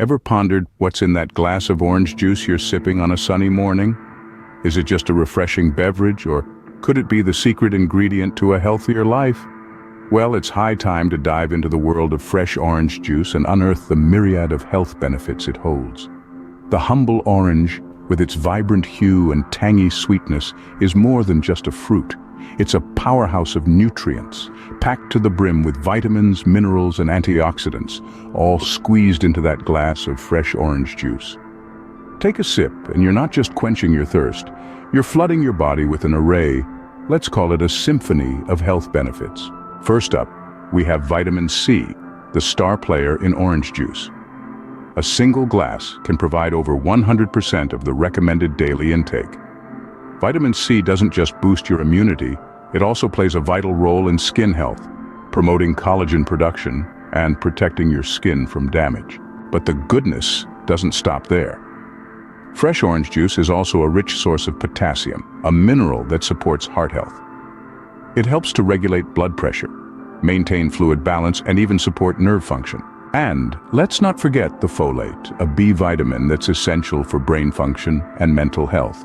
Ever pondered what's in that glass of orange juice you're sipping on a sunny morning? Is it just a refreshing beverage, or could it be the secret ingredient to a healthier life? Well, it's high time to dive into the world of fresh orange juice and unearth the myriad of health benefits it holds. The humble orange, with its vibrant hue and tangy sweetness, is more than just a fruit. It's a powerhouse of nutrients, packed to the brim with vitamins, minerals, and antioxidants, all squeezed into that glass of fresh orange juice. Take a sip, and you're not just quenching your thirst, you're flooding your body with an array, let's call it a symphony of health benefits. First up, we have vitamin C, the star player in orange juice. A single glass can provide over 100% of the recommended daily intake. Vitamin C doesn't just boost your immunity, it also plays a vital role in skin health, promoting collagen production and protecting your skin from damage. But the goodness doesn't stop there. Fresh orange juice is also a rich source of potassium, a mineral that supports heart health. It helps to regulate blood pressure, maintain fluid balance, and even support nerve function. And let's not forget the folate, a B vitamin that's essential for brain function and mental health.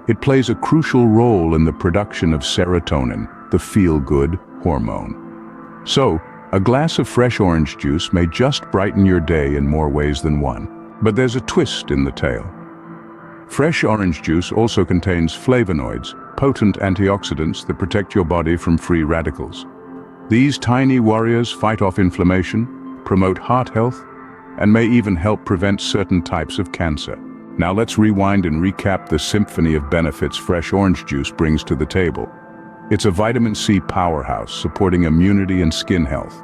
It plays a crucial role in the production of serotonin, the feel-good hormone. So, a glass of fresh orange juice may just brighten your day in more ways than one. But there's a twist in the tale. Fresh orange juice also contains flavonoids, potent antioxidants that protect your body from free radicals. These tiny warriors fight off inflammation, promote heart health, and may even help prevent certain types of cancer. Now let's rewind and recap the symphony of benefits fresh orange juice brings to the table. It's a vitamin C powerhouse supporting immunity and skin health.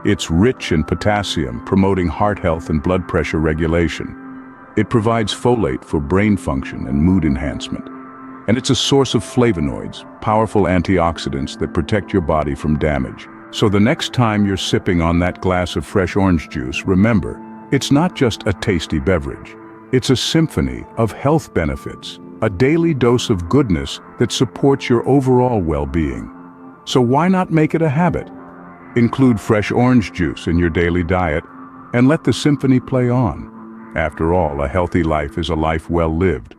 It's rich in potassium, promoting heart health and blood pressure regulation. It provides folate for brain function and mood enhancement. And it's a source of flavonoids, powerful antioxidants that protect your body from damage. So the next time you're sipping on that glass of fresh orange juice, remember, it's not just a tasty beverage. It's a symphony of health benefits, a daily dose of goodness that supports your overall well-being. So why not make it a habit? Include fresh orange juice in your daily diet and let the symphony play on. After all, a healthy life is a life well lived.